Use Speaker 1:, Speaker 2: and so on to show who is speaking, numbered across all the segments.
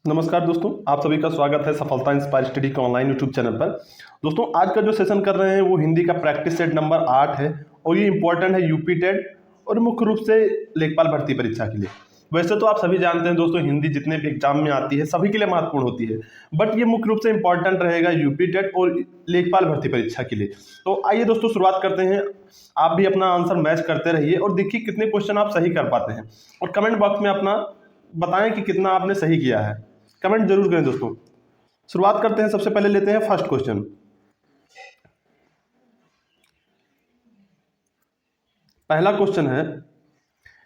Speaker 1: नमस्कार दोस्तों, आप सभी का स्वागत है सफलता इंस्पायर स्टडी के ऑनलाइन यूट्यूब चैनल पर। दोस्तों, आज का जो सेशन कर रहे हैं वो हिंदी का प्रैक्टिस सेट नंबर 8 है और ये इंपॉर्टेंट है यूपी टेट और मुख्य रूप से लेखपाल भर्ती परीक्षा के लिए। वैसे तो आप सभी जानते हैं दोस्तों, हिंदी जितने भी एग्जाम में आती है सभी के लिए महत्वपूर्ण होती है, बट ये मुख्य रूप से इंपॉर्टेंट रहेगा यूपी टेट और लेखपाल भर्ती परीक्षा के लिए। तो आइए दोस्तों शुरुआत करते हैं। आप भी अपना आंसर मैच करते रहिए और देखिए कितने क्वेश्चन आप सही कर पाते हैं, और कमेंट बॉक्स में अपना बताएं कि कितना आपने सही किया है। कमेंट जरूर करें दोस्तों। शुरुआत करते हैं। सबसे पहले लेते हैं फर्स्ट क्वेश्चन। पहला क्वेश्चन है,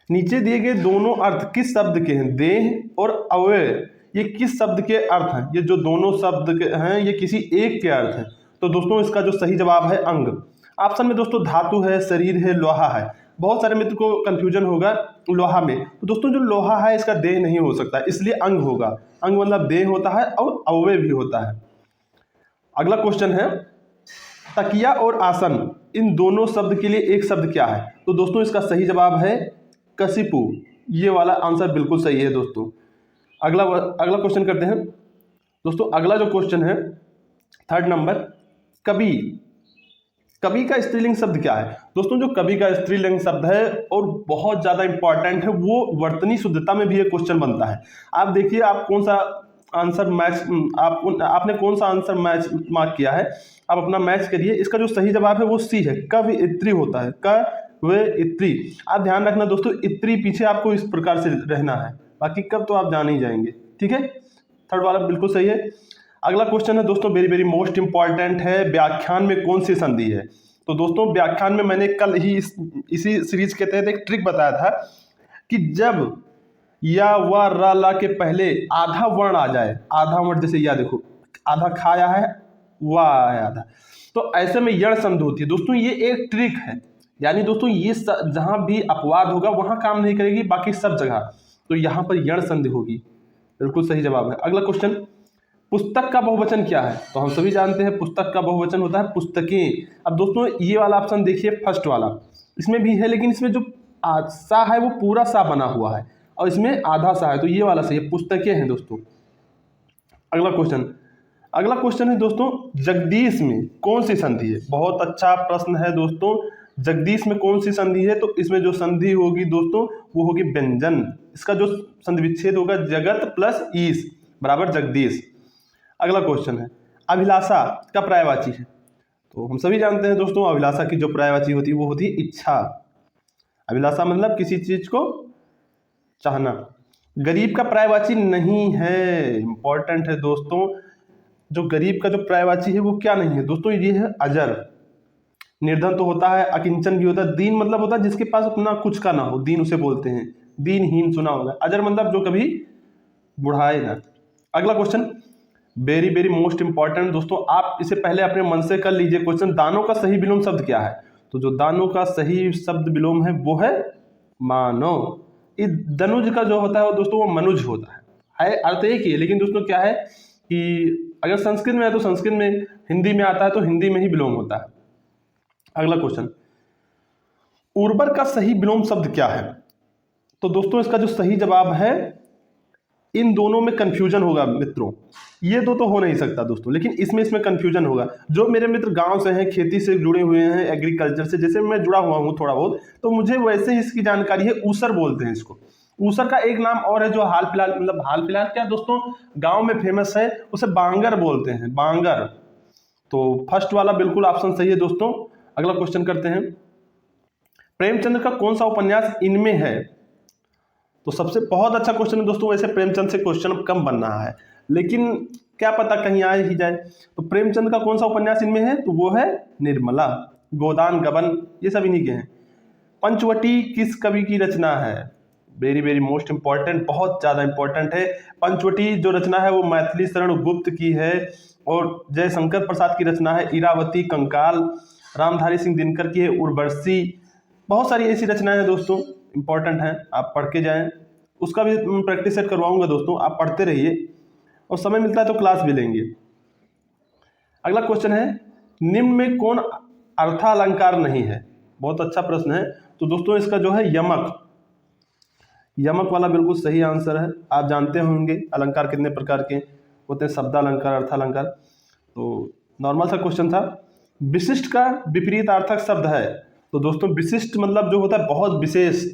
Speaker 1: नीचे दिए गए दोनों अर्थ किस शब्द के हैं? देह और अवयव, ये किस शब्द के अर्थ हैं? ये जो दोनों शब्द के हैं ये किसी एक के अर्थ हैं। तो दोस्तों इसका जो सही जवाब है अंग। ऑप्शन में दोस्तों धातु है, शरीर है, लोहा है। बहुत सारे मित्र को कंफ्यूजन होगा लोहा में, तो दोस्तों जो लोहा है इसका देह नहीं हो सकता, इसलिए अंग होगा। अंग मतलब देह होता है और अवयव भी होता है। अगला क्वेश्चन है, तकिया और आसन, इन दोनों शब्द के लिए एक शब्द क्या है? तो दोस्तों इसका सही जवाब है कशिपु। ये वाला आंसर बिल्कुल सही है दोस्तों। अगला क्वेश्चन करते हैं दोस्तों। अगला जो क्वेश्चन है थर्ड नंबर, कवि। कवि का स्त्रीलिंग शब्द क्या है? दोस्तों जो कवि का स्त्रीलिंग शब्द है और बहुत ज्यादा इंपॉर्टेंट है, वो वर्तनी शुद्धता में भी ये क्वेश्चन बनता है। आप देखिए आप कौन सा आंसर मैच आपने कौन सा आंसर मैच मार्क किया है, आप अपना मैच करिए। इसका जो सही जवाब है वो सी है, कवियत्री होता है, कवियत्री। आप ध्यान रखना दोस्तों, इत्री पीछे आपको इस प्रकार से रहना है, बाकी कब तो आप जान ही जाएंगे। ठीक है, थर्ड वाला बिल्कुल सही है। अगला क्वेश्चन है दोस्तों, वेरी वेरी मोस्ट इंपॉर्टेंट है, व्याख्यान में कौन सी संधि है? तो दोस्तों व्याख्यान में मैंने कल ही इसी सीरीज के तहत एक ट्रिक बताया था कि जब या व र ला के पहले आधा वर्ण आ जाए, आधा वर्ण जैसे या देखो आधा खाया है, वाह है आधा, तो ऐसे में यण संधि होती है। दोस्तों ये एक ट्रिक है, यानी दोस्तों ये जहां भी अपवाद होगा वहां काम नहीं करेगी, बाकी सब जगह तो यहां पर यण संधि होगी। बिल्कुल सही जवाब है। अगला क्वेश्चन, पुस्तक का बहुवचन क्या है? तो हम सभी जानते हैं पुस्तक का बहुवचन होता है पुस्तकें। अब दोस्तों ये वाला ऑप्शन देखिए, फर्स्ट वाला, इसमें भी है लेकिन इसमें जो सा है वो पूरा सा बना हुआ है और इसमें आधा सा है, तो ये वाला सही है, पुस्तकें हैं दोस्तों। अगला क्वेश्चन है दोस्तों, जगदीश में कौन सी संधि है? बहुत अच्छा प्रश्न है दोस्तों। जगदीश में कौन सी संधि है? तो इसमें जो संधि होगी दोस्तों वो होगी व्यंजन। इसका जो संधि विच्छेद होगा, जगत प्लस ईश बराबर जगदीश। अगला क्वेश्चन है, अभिलाषा का पर्यायवाची है? तो हम सभी जानते हैं दोस्तों अभिलाषा की जो पर्यायवाची होती है वो होती है इच्छा। अभिलाषा मतलब किसी चीज को चाहना। गरीब का पर्यायवाची नहीं है, इंपॉर्टेंट है दोस्तों। जो गरीब का जो पर्यायवाची है वो क्या नहीं है दोस्तों, ये है अजर। निर्धन तो होता है, अकिंचन भी होता है। दीन मतलब होता है जिसके पास अपना कुछ का ना हो, दीन उसे बोलते हैं। दीनहीन सुना होगा। अजर मतलब जो कभी बुढ़ाए ना। अगला question very very most important दोस्तों, आप इसे पहले अपने मन से कर लीजिए क्वेश्चन। दानों का सही विलोम शब्द क्या है? तो जो दानों का सही शब्द विलोम है वो है मानव। इस दनुज का जो होता है वो दोस्तों वो मनुज होता है अर्थ एक ही है, लेकिन दोस्तों क्या है कि अगर संस्कृत में है तो संस्कृत में, हिंदी में आता है तो हिंदी में ही विलोम होता है। अगला क्वेश्चन, उर्वर का सही विलोम शब्द क्या है? तो दोस्तों इसका जो सही जवाब है, इन दोनों में कंफ्यूजन होगा मित्रों, ये दो तो हो नहीं सकता दोस्तों, लेकिन इसमें कंफ्यूजन होगा। जो मेरे मित्र गांव से हैं, खेती से जुड़े हुए हैं, एग्रीकल्चर से, जैसे मैं जुड़ा हुआ हूँ थोड़ा बहुत, तो मुझे वैसे ही इसकी जानकारी है। ऊसर बोलते हैं इसको। ऊसर का एक नाम और है जो हाल फिलहाल, मतलब हाल फिलहाल क्या दोस्तों, गांव में फेमस है, उसे बांगर बोलते हैं, बांगर। तो फर्स्ट वाला बिल्कुल ऑप्शन सही है दोस्तों। अगला क्वेश्चन करते हैं, प्रेमचंद्र का कौन सा उपन्यास इनमें है? तो सबसे बहुत अच्छा क्वेश्चन है दोस्तों। वैसे प्रेमचंद से क्वेश्चन कम बन रहा है, लेकिन क्या पता कहीं आ ही जाए। तो प्रेमचंद का कौन सा उपन्यास इनमें है? तो वो है निर्मला। गोदान गबन ये सब इन्हीं के हैं। पंचवटी किस कवि की रचना है? वेरी वेरी मोस्ट इंपॉर्टेंट, बहुत ज्यादा इंपॉर्टेंट है। पंचवटी जो रचना है वो मैथिली शरण गुप्त की है और जयशंकर प्रसाद की रचना है। इरावती कंकाल रामधारी सिंह दिनकर की है। उर्वशी, बहुत सारी ऐसी रचनाएं हैं दोस्तों, इंपॉर्टेंट है, आप पढ़ के जाएं। उसका भी प्रैक्टिस सेट करवाऊंगा दोस्तों, आप पढ़ते रहिए और समय मिलता है तो क्लास भी लेंगे। अगला क्वेश्चन है, निम्न में कौन अर्थालंकार नहीं है? बहुत अच्छा प्रश्न है। तो दोस्तों इसका जो है यमक, यमक वाला बिल्कुल सही आंसर है। आप जानते होंगे अलंकार कितने प्रकार के होते हैं, शब्दालंकार, अर्थालंकार। तो नॉर्मल सा क्वेश्चन था। विशिष्ट का विपरीत अर्थक शब्द है। तो दोस्तों विशिष्ट मतलब जो होता है बहुत विशेष,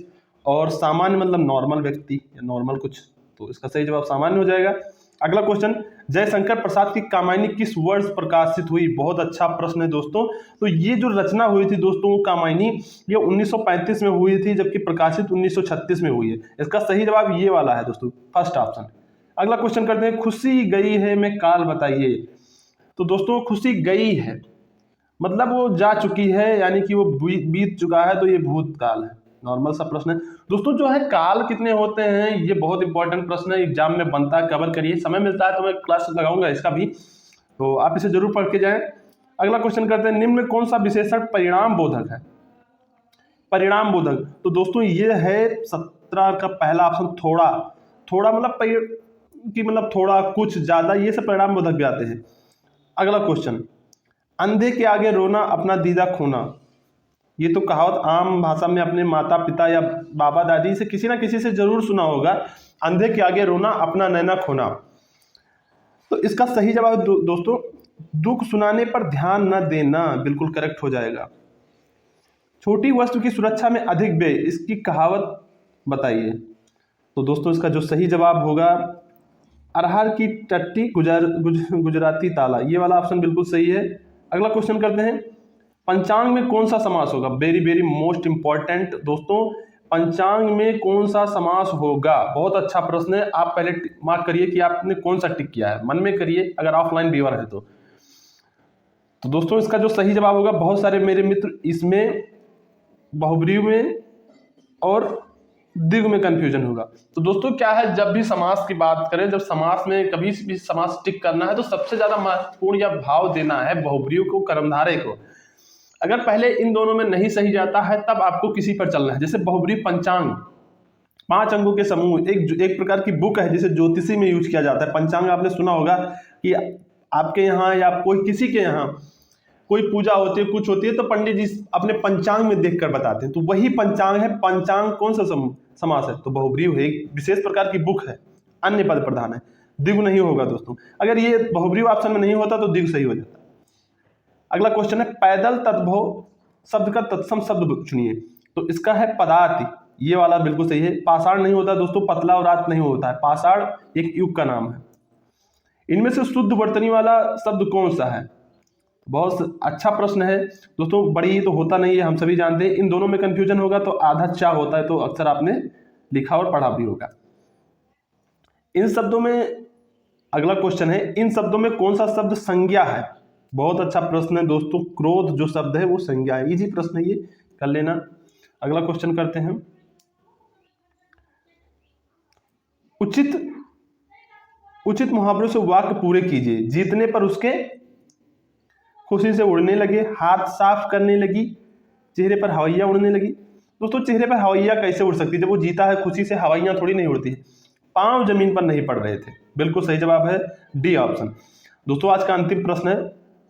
Speaker 1: और सामान्य मतलब नॉर्मल व्यक्ति या नॉर्मल कुछ, तो इसका सही जवाब सामान्य हो जाएगा। अगला क्वेश्चन, जयशंकर प्रसाद की कामायनी किस वर्ष प्रकाशित हुई? बहुत अच्छा प्रश्न है दोस्तों। तो ये जो रचना हुई थी दोस्तों कामायनी, ये 1935 में हुई थी, जबकि प्रकाशित 1936 में हुई है। इसका सही जवाब ये वाला है दोस्तों, फर्स्ट ऑप्शन। अगला क्वेश्चन करते हैं, खुशी गई है में काल बताइए। तो दोस्तों खुशी गई है मतलब वो जा चुकी है, यानी कि वो बीत चुका है, तो ये भूतकाल है। नॉर्मल सा प्रश्न है दोस्तों। जो है काल कितने होते हैं, ये बहुत इंपॉर्टेंट प्रश्न है, एग्जाम में बनता है, कवर करिए। समय मिलता है तो मैं क्लास लगाऊंगा इसका भी, तो आप इसे जरूर पढ़ के जाएं। अगला क्वेश्चन करते हैं, निम्न में कौन सा विशेषण परिणाम बोधक है? परिणाम बोधक, तो दोस्तों ये है 17 का पहला ऑप्शन, थोड़ा। थोड़ा मतलब थोड़ा, कुछ, ज्यादा, ये सब परिणाम बोधक भी आते हैं। अगला क्वेश्चन, अंधे के आगे रोना अपना दीदा खोना। ये तो कहावत आम भाषा में अपने माता पिता या बाबा दादी से किसी ना किसी से जरूर सुना होगा, अंधे के आगे रोना अपना नैना खोना। तो इसका सही जवाब दोस्तों, दुख सुनाने पर ध्यान न देना, बिल्कुल करेक्ट हो जाएगा। छोटी वस्तु की सुरक्षा में अधिक व्यय, इसकी कहावत बताइए। तो दोस्तों इसका जो सही जवाब होगा, अरहर की टट्टी गुजराती ताला, ये वाला ऑप्शन बिल्कुल सही है। अगला क्वेश्चन करते हैं, पंचांग में कौन सा समास होगा? वेरी वेरी मोस्ट इंपॉर्टेंट दोस्तों, पंचांग में कौन सा समास होगा? बहुत अच्छा प्रश्न है। आप पहले मार्क करिए कि आपने कौन सा टिक किया है, मन में करिए अगर ऑफलाइन व्यूअर है तो दोस्तों इसका जो सही जवाब होगा, बहुत सारे मेरे मित्र इसमें बहुब्रीहि में और द्विगु में कंफ्यूजन होगा। तो दोस्तों क्या है, जब भी समास की बात करें, जब समास में कभी भी समास टिक करना है तो सबसे ज्यादा महत्वपूर्ण या भाव देना है बहुब्रीहि को, कर्मधारय को। अगर पहले इन दोनों में नहीं सही जाता है तब आपको किसी पर चलना है। जैसे बहुब्रीहि पंचांग, 5 अंगों के समूह, एक प्रकार की बुक है जिसे ज्योतिषी में यूज किया जाता है। पंचांग आपने सुना होगा कि आपके यहाँ या कोई किसी के यहाँ कोई पूजा होती है, कुछ होती है, तो पंडित जी अपने पंचांग में देखकर बताते हैं, तो वही पंचांग है। पंचांग कौन सा समास है? तो बहुब्रीहि है, एक विशेष प्रकार की बुक है, अन्य पद प्रधान है, द्विगु नहीं होगा दोस्तों। अगर ये बहुब्रीहि ऑप्शन में नहीं होता तो द्विगु सही हो जाता। अगला क्वेश्चन है, पैदल तद्भव शब्द का तत्सम शब्द चुनिए। तो इसका है पदाति, ये वाला बिल्कुल सही है। पाषाण नहीं होता दोस्तों, पतला और रात नहीं होता है, पाषाण एक युग का नाम है। इनमें से शुद्ध वर्तनी वाला शब्द कौन सा है? बहुत अच्छा प्रश्न है दोस्तों, बड़ी तो होता नहीं है, हम सभी जानते हैं। इन दोनों में कंफ्यूजन होगा तो आधा चा होता है, तो अक्सर आपने लिखा और पढ़ा भी होगा। इन शब्दों में, अगला क्वेश्चन है, इन शब्दों में कौन सा शब्द संज्ञा है? बहुत अच्छा प्रश्न है दोस्तों, क्रोध जो शब्द है वो संज्ञा है। इजी प्रश्न है, ये कर लेना। अगला क्वेश्चन करते हैं, उचित मुहावरों से वाक्य पूरे कीजिए। जीतने पर उसके खुशी से उड़ने लगे, हाथ साफ करने लगी, चेहरे पर हवाइयां उड़ने लगी। दोस्तों चेहरे पर हवाइयां कैसे उड़ सकती है? जब वो जीता है खुशी से, हवाइयां थोड़ी नहीं उड़ती है। पांव जमीन पर नहीं पड़ रहे थे, बिल्कुल सही जवाब है डी ऑप्शन। दोस्तों आज का अंतिम प्रश्न है,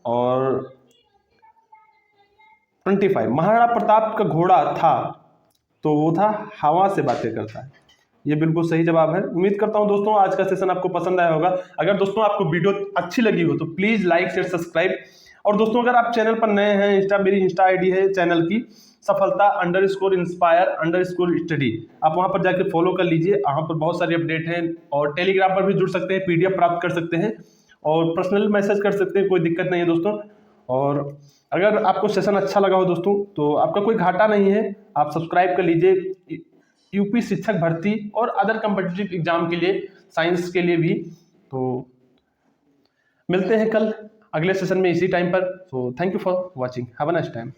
Speaker 1: और 25, महाराणा प्रताप का घोड़ा था, तो वो था हवा से बातें करता है। ये बिल्कुल सही जवाब है। उम्मीद करता हूं दोस्तों आज का सेशन आपको पसंद आया होगा। अगर दोस्तों आपको वीडियो अच्छी लगी हो तो प्लीज लाइक शेयर सब्सक्राइब। और दोस्तों अगर आप चैनल पर नए हैं, मेरी इंस्टा आईडी है चैनल की, सफलता_इंस्पायर_स्टडी, आप वहां पर जाकर फॉलो कर लीजिए। वहां पर बहुत सारी अपडेट हैं, और टेलीग्राम पर भी जुड़ सकते हैं, पीडीएफ प्राप्त कर सकते हैं, और पर्सनल मैसेज कर सकते हैं, कोई दिक्कत नहीं है दोस्तों। और अगर आपको सेशन अच्छा लगा हो दोस्तों तो आपका कोई घाटा नहीं है, आप सब्सक्राइब कर लीजिए यूपी शिक्षक भर्ती और अदर कम्पिटिटिव एग्जाम के लिए, साइंस के लिए भी। तो मिलते हैं कल अगले सेशन में इसी टाइम पर। So thank you for watching, have a nice time.